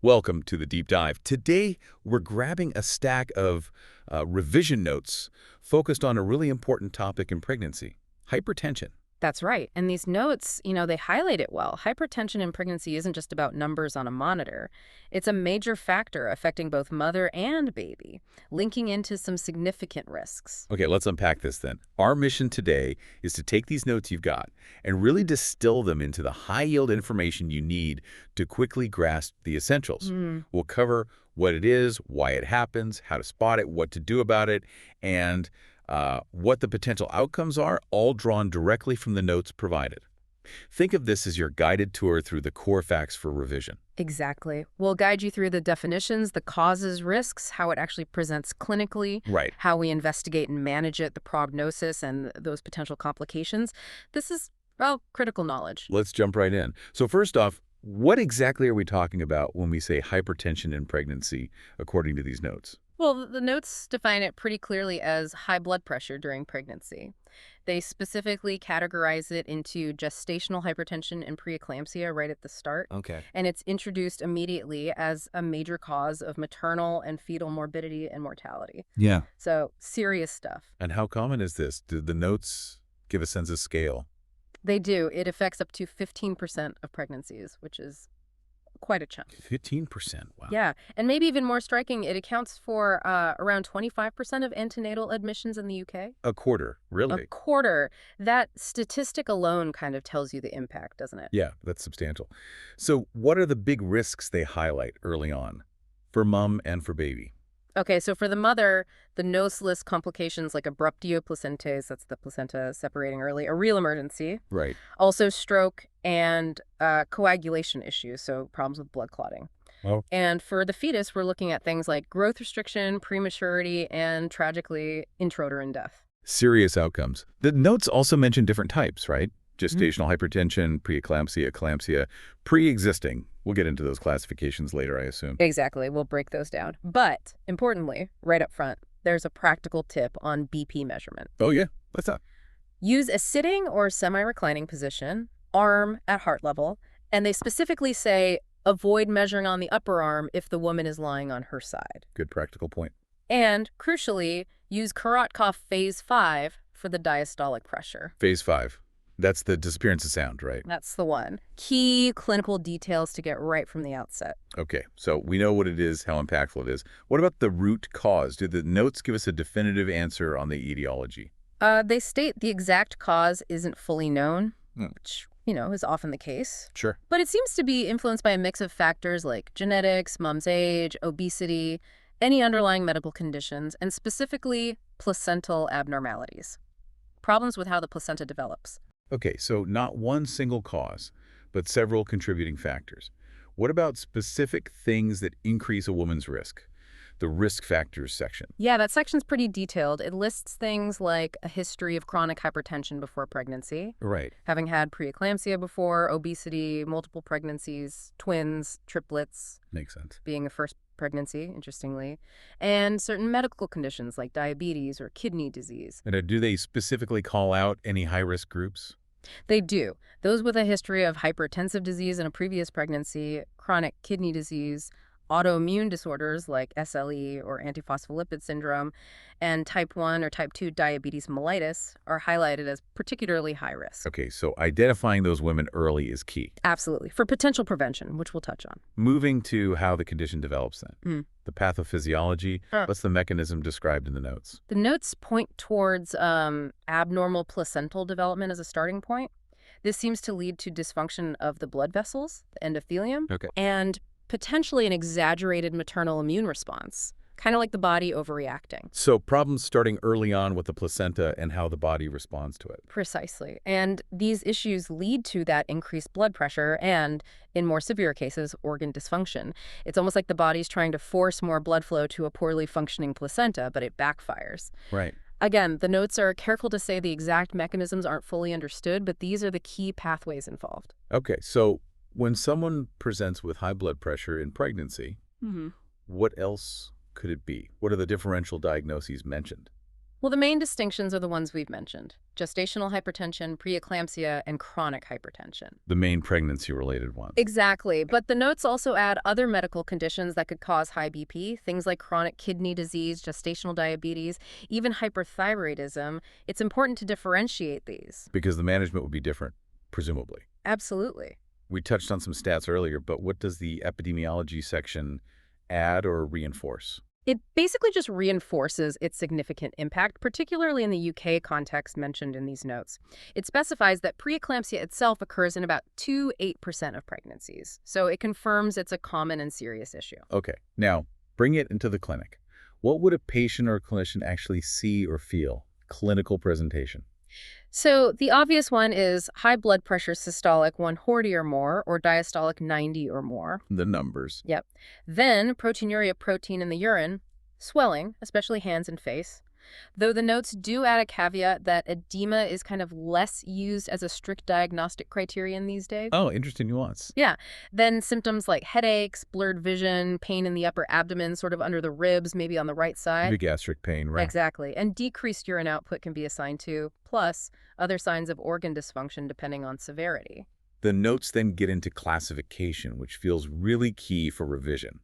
Welcome to the deep dive. Today, we're grabbing a stack of revision notes focused on a really important topic in pregnancy, hypertension. That's right. And these notes, they highlight it well. Hypertension in pregnancy isn't just about numbers on a monitor. It's a major factor affecting both mother and baby, linking into some significant risks. Okay, let's unpack this then. Our mission today is to take these notes you've got and really distill them into the high-yield information you need to quickly grasp the essentials. We'll cover what it is, why it happens, how to spot it, what to do about it, and what the potential outcomes are, all drawn directly from the notes provided. Think of this as your guided tour through the core facts for revision. Exactly. We'll guide you through the definitions, the causes, risks, how it actually presents clinically, Right. how we investigate and manage it, the prognosis, and those potential complications. This is, well, critical knowledge. Let's jump right in. So first off, what exactly are we talking about when we say hypertension in pregnancy, according to these notes? Well, the notes define it pretty clearly as high blood pressure during pregnancy. They specifically categorize it into gestational hypertension and preeclampsia right at the start. Okay. And it's introduced immediately as a major cause of maternal and fetal morbidity and mortality. Yeah. So serious stuff. And how common is this? Do the notes give a sense of scale? They do. It affects up to 15% of pregnancies, which is quite a chunk. 15%. Wow. Yeah, and maybe even more striking, it accounts for around 25% of antenatal admissions in the UK. A quarter, really? A quarter. That statistic alone kind of tells you the impact, doesn't it? Yeah, that's substantial. So what are the big risks they highlight early on for mom and for baby? Okay, so for the mother, the notes list complications like abruptio placentae, that's the placenta separating early, a real emergency. Right. Also stroke and coagulation issues, so problems with blood clotting. Oh. And for the fetus, we're looking at things like growth restriction, prematurity, and tragically, intrauterine death. Serious outcomes. The notes also mention different types, right? Gestational hypertension, preeclampsia, eclampsia, pre-existing. We'll get into those classifications later, I assume. Exactly. We'll break those down. But importantly, right up front, there's a practical tip on BP measurement. Oh, yeah. What's that? Use a sitting or semi-reclining position, arm at heart level, and they specifically say avoid measuring on the upper arm if the woman is lying on her side. Good practical point. And crucially, use Korotkov phase 5 for the diastolic pressure. Phase 5. That's the disappearance of sound, right? That's the one. Key clinical details to get right from the outset. Okay, so we know what it is, how impactful it is. What about the root cause? Do the notes give us a definitive answer on the etiology? They state the exact cause isn't fully known, which, is often the case. Sure. But it seems to be influenced by a mix of factors like genetics, mom's age, obesity, any underlying medical conditions, and specifically placental abnormalities. Problems with how the placenta develops. Okay, so not one single cause, but several contributing factors. What about specific things that increase a woman's risk? The risk factors section. Yeah, that section's pretty detailed. It lists things like a history of chronic hypertension before pregnancy, Right. having had preeclampsia before, obesity, multiple pregnancies, twins, triplets, Makes sense. being a first pregnancy, interestingly, and certain medical conditions like diabetes or kidney disease. And do they specifically call out any high-risk groups? They do. Those with a history of hypertensive disease in a previous pregnancy, chronic kidney disease, autoimmune disorders like SLE or antiphospholipid syndrome, and type 1 or type 2 diabetes mellitus are highlighted as particularly high risk. Okay, so identifying those women early is key. Absolutely. For potential prevention, which we'll touch on. Moving to how the condition develops then. The pathophysiology, what's the mechanism described in the notes? The notes point towards abnormal placental development as a starting point. This seems to lead to dysfunction of the blood vessels, the endothelium, Okay. and potentially an exaggerated maternal immune response, kind of like the body overreacting. So problems starting early on with the placenta and how the body responds to it. Precisely. And these issues lead to that increased blood pressure and, in more severe cases, organ dysfunction. It's almost like the body's trying to force more blood flow to a poorly functioning placenta, but it backfires. Right. Again, the notes are careful to say the exact mechanisms aren't fully understood, but these are the key pathways involved. Okay, so when someone presents with high blood pressure in pregnancy, what else could it be? What are the differential diagnoses mentioned? Well, the main distinctions are the ones we've mentioned: gestational hypertension, preeclampsia, and chronic hypertension. The main pregnancy-related ones. Exactly, but the notes also add other medical conditions that could cause high BP, things like chronic kidney disease, gestational diabetes, even hyperthyroidism. It's important to differentiate these. Because the management would be different, presumably. Absolutely. We touched on some stats earlier, but what does the epidemiology section add or reinforce? It basically just reinforces its significant impact, particularly in the UK context mentioned in these notes. It specifies that preeclampsia itself occurs in about 2–8% of pregnancies, so it confirms it's a common and serious issue. Okay, now bring it into the clinic. What would a patient or clinician actually see or feel? Clinical presentation. So the obvious one is high blood pressure systolic 140 or more, or diastolic 90 or more. The numbers. Yep. Then proteinuria, protein in the urine, swelling, especially hands and face. Though the notes do add a caveat that edema is kind of less used as a strict diagnostic criterion these days. Oh, interesting nuance. Yeah. Then symptoms like headaches, blurred vision, pain in the upper abdomen, sort of under the ribs, maybe on the right side. Big gastric pain, right? Exactly. And decreased urine output can be a sign too, plus other signs of organ dysfunction depending on severity. The notes then get into classification, which feels really key for revision.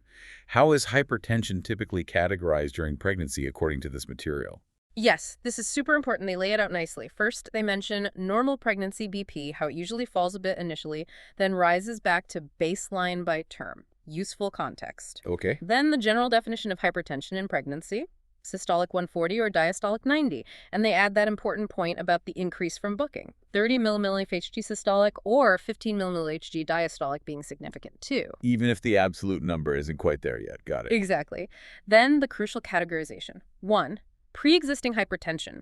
How is hypertension typically categorized during pregnancy according to this material? Yes, this is super important. They lay it out nicely. First, they mention normal pregnancy BP, how it usually falls a bit initially, then rises back to baseline by term. Useful context. Okay. Then the general definition of hypertension in pregnancy: systolic 140 or diastolic 90. And they add that important point about the increase from booking: 30 mmHg systolic or 15 mmHg diastolic being significant too. Even if the absolute number isn't quite there yet. Got it. Exactly. Then the crucial categorization. 1. Pre-existing hypertension,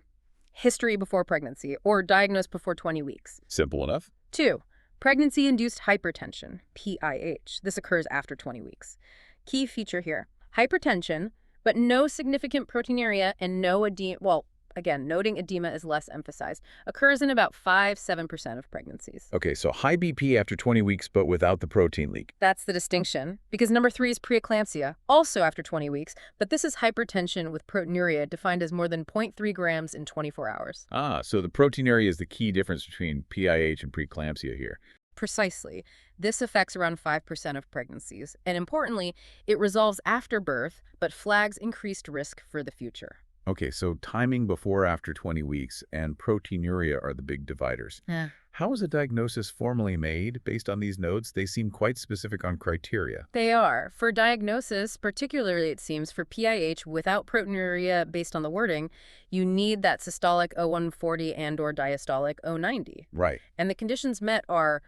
history before pregnancy, or diagnosed before 20 weeks. Simple enough. 2. Pregnancy-induced hypertension, PIH. This occurs after 20 weeks. Key feature here: hypertension, but no significant proteinuria and no edema. Well, again, noting edema is less emphasized. Occurs in about 5–7% of pregnancies. Okay, so high BP after 20 weeks, but without the protein leak. That's the distinction, because number 3 is preeclampsia, also after 20 weeks, but this is hypertension with proteinuria defined as more than 0.3 grams in 24 hours. Ah, so the proteinuria is the key difference between PIH and preeclampsia here. Precisely. This affects around 5% of pregnancies, and importantly, it resolves after birth, but flags increased risk for the future. Okay, so timing before or after 20 weeks and proteinuria are the big dividers. Yeah. How is a diagnosis formally made based on these notes? They seem quite specific on criteria. They are. For diagnosis, particularly it seems for PIH without proteinuria based on the wording, you need that systolic 0140 and/or diastolic 090. Right. And the conditions met are: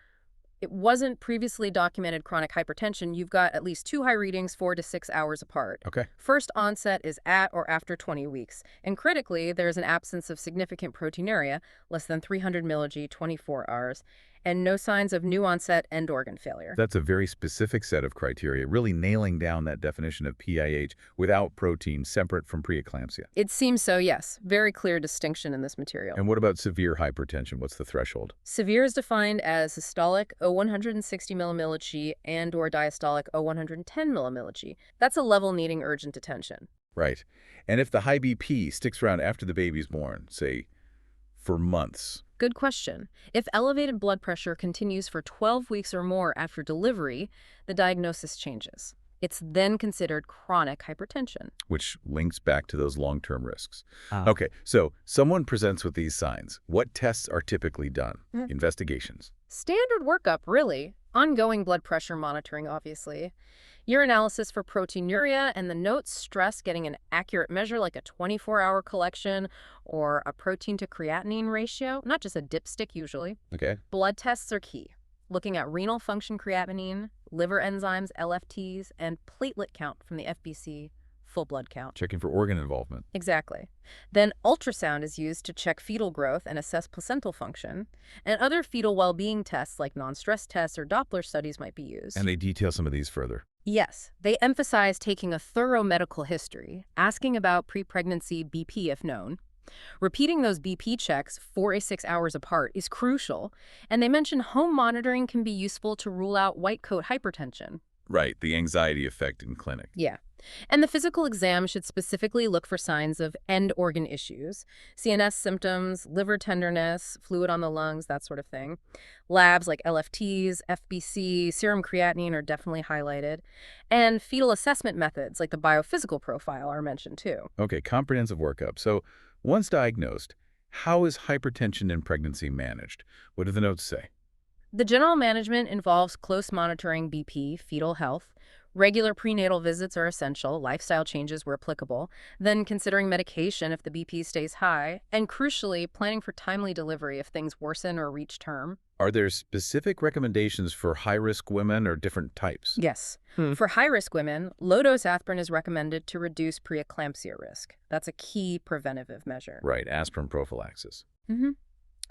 it wasn't previously documented chronic hypertension. You've got at least 2 high readings 4 to 6 hours apart. Okay. First onset is at or after 20 weeks. And critically, there's an absence of significant proteinuria, less than 300 mmHg, 24 hours, and no signs of new onset end organ failure. That's a very specific set of criteria, really nailing down that definition of PIH without protein separate from preeclampsia. It seems so, yes. Very clear distinction in this material. And what about severe hypertension? What's the threshold? Severe is defined as systolic 160 mmHg and/or diastolic 110 mmHg. That's a level needing urgent attention. Right. And if the high BP sticks around after the baby's born, say, for months? Good question. If elevated blood pressure continues for 12 weeks or more after delivery, the diagnosis changes. It's then considered chronic hypertension. Which links back to those long-term risks. Okay, so someone presents with these signs. What tests are typically done? Investigations. Standard workup, really. Ongoing blood pressure monitoring, obviously. Urinalysis for proteinuria, and the notes stress getting an accurate measure like a 24-hour collection or a protein to creatinine ratio, not just a dipstick usually. Okay. Blood tests are key, looking at renal function creatinine, liver enzymes, LFTs, and platelet count from the FBC, full blood count. Checking for organ involvement. Exactly. Then ultrasound is used to check fetal growth and assess placental function, and other fetal well-being tests like non-stress tests or Doppler studies might be used. And they detail some of these further. Yes, they emphasize taking a thorough medical history, asking about pre-pregnancy BP if known. Repeating those BP checks 4 to 6 hours apart is crucial, and they mention home monitoring can be useful to rule out white coat hypertension. Right, the anxiety effect in clinic. Yeah. And the physical exam should specifically look for signs of end organ issues, CNS symptoms, liver tenderness, fluid on the lungs, that sort of thing. Labs like LFTs, FBC, serum creatinine are definitely highlighted. And fetal assessment methods like the biophysical profile are mentioned too. Okay, comprehensive workup. So once diagnosed, how is hypertension in pregnancy managed? What do the notes say? The general management involves close monitoring BP, fetal health. Regular prenatal visits are essential, lifestyle changes where applicable, then considering medication if the BP stays high, and crucially, planning for timely delivery if things worsen or reach term. Are there specific recommendations for high-risk women or different types? Yes. For high-risk women, low-dose aspirin is recommended to reduce preeclampsia risk. That's a key preventative measure. Right, aspirin prophylaxis. hmm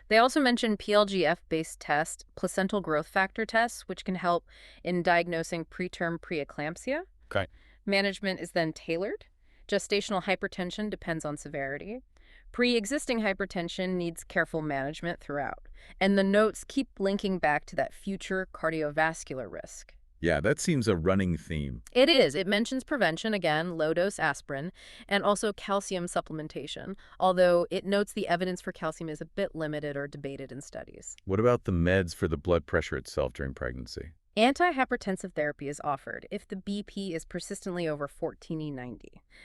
They also mention PLGF-based tests, placental growth factor tests, which can help in diagnosing preterm preeclampsia. Okay. Management is then tailored. Gestational hypertension depends on severity. Pre-existing hypertension needs careful management throughout. And the notes keep linking back to that future cardiovascular risk. Yeah, that seems a running theme. It is. It mentions prevention, again, low-dose aspirin, and also calcium supplementation, although it notes the evidence for calcium is a bit limited or debated in studies. What about the meds for the blood pressure itself during pregnancy? Antihypertensive therapy is offered if the BP is persistently over 14E90.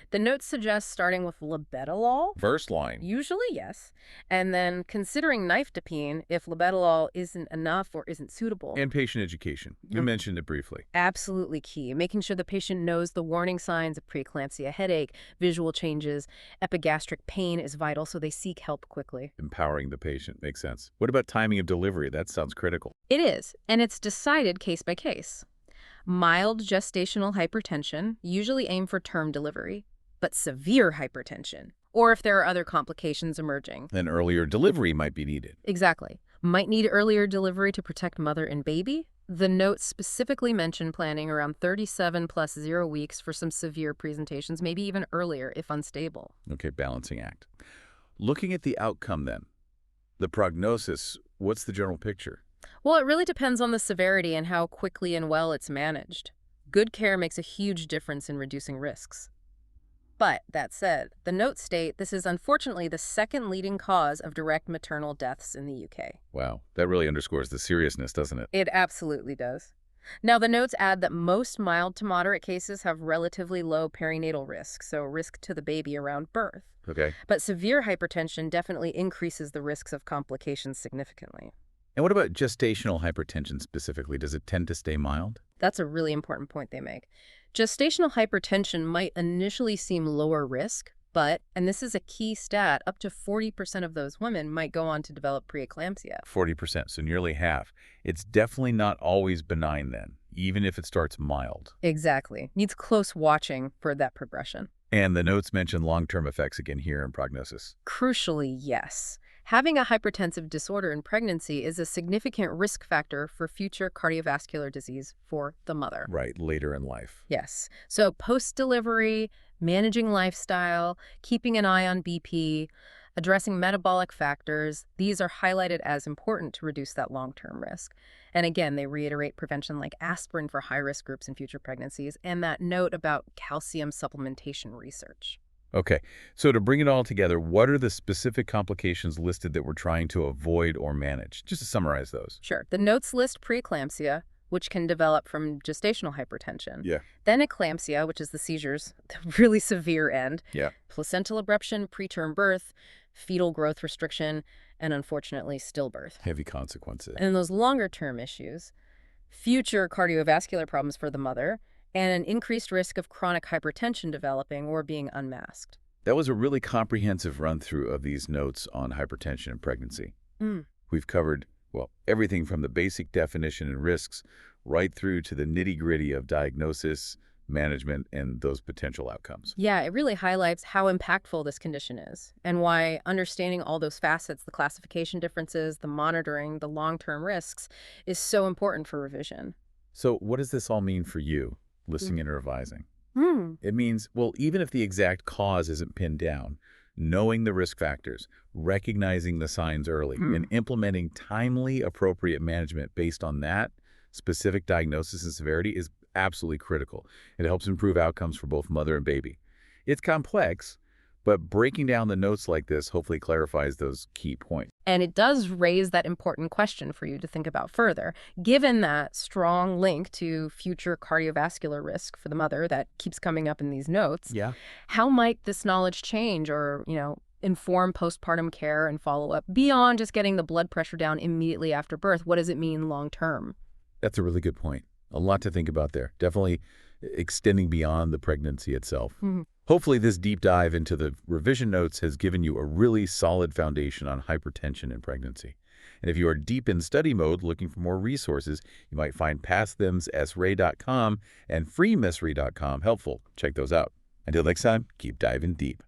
The notes suggest starting with labetalol. First line. Usually, yes. And then considering nifedipine if labetalol isn't enough or isn't suitable. And patient education. You mentioned it briefly. Absolutely key. Making sure the patient knows the warning signs of preeclampsia, headache, visual changes, epigastric pain is vital so they seek help quickly. Empowering the patient. Makes sense. What about timing of delivery? That sounds critical. It is, and it's decided case by case. Mild gestational hypertension usually aim for term delivery, but severe hypertension, or if there are other complications emerging. An earlier delivery might be needed. Exactly. Might need earlier delivery to protect mother and baby. The notes specifically mention planning around 37 plus 0 weeks for some severe presentations, maybe even earlier if unstable. Okay, balancing act. Looking at the outcome then, the prognosis, what's the general picture? Well, it really depends on the severity and how quickly and well it's managed. Good care makes a huge difference in reducing risks. But, that said, the notes state this is unfortunately the second leading cause of direct maternal deaths in the UK. Wow, that really underscores the seriousness, doesn't it? It absolutely does. Now, the notes add that most mild to moderate cases have relatively low perinatal risk, so risk to the baby around birth. Okay. But severe hypertension definitely increases the risks of complications significantly. And what about gestational hypertension specifically? Does it tend to stay mild? That's a really important point they make. Gestational hypertension might initially seem lower risk, but, and this is a key stat, up to 40% of those women might go on to develop preeclampsia. 40%, so nearly half. It's definitely not always benign then, even if it starts mild. Exactly. Needs close watching for that progression. And the notes mention long-term effects again here in prognosis. Crucially, yes. Having a hypertensive disorder in pregnancy is a significant risk factor for future cardiovascular disease for the mother. Right, later in life. Yes. So post-delivery, managing lifestyle, keeping an eye on BP, addressing metabolic factors, these are highlighted as important to reduce that long-term risk. And again, they reiterate prevention like aspirin for high-risk groups in future pregnancies and that note about calcium supplementation research. Okay, so to bring it all together, what are the specific complications listed that we're trying to avoid or manage? Just to summarize those. Sure. The notes list preeclampsia, which can develop from gestational hypertension. Yeah. Then eclampsia, which is the seizures, the really severe end. Yeah. Placental abruption, preterm birth, fetal growth restriction, and unfortunately stillbirth. Heavy consequences. And those longer-term issues, future cardiovascular problems for the mother, and an increased risk of chronic hypertension developing or being unmasked. That was a really comprehensive run-through of these notes on hypertension and pregnancy. We've covered, well, everything from the basic definition and risks right through to the nitty-gritty of diagnosis, management, and those potential outcomes. Yeah, it really highlights how impactful this condition is and why understanding all those facets, the classification differences, the monitoring, the long-term risks, is so important for revision. So what does this all mean for you, listening and revising? Hmm. It means, well, even if the exact cause isn't pinned down, knowing the risk factors, recognizing the signs early, and implementing timely, appropriate management based on that specific diagnosis and severity is absolutely critical. It helps improve outcomes for both mother and baby. It's complex, but breaking down the notes like this hopefully clarifies those key points. And it does raise that important question for you to think about further. Given that strong link to future cardiovascular risk for the mother that keeps coming up in these notes, Yeah. how might this knowledge change or, inform postpartum care and follow-up beyond just getting the blood pressure down immediately after birth? What does it mean long term? That's a really good point. A lot to think about there. Definitely extending beyond the pregnancy itself. Hopefully this deep dive into the revision notes has given you a really solid foundation on hypertension in pregnancy. And if you are deep in study mode looking for more resources, you might find PassThemsSRA.com and FreeMSRA.com helpful. Check those out. Until next time, keep diving deep.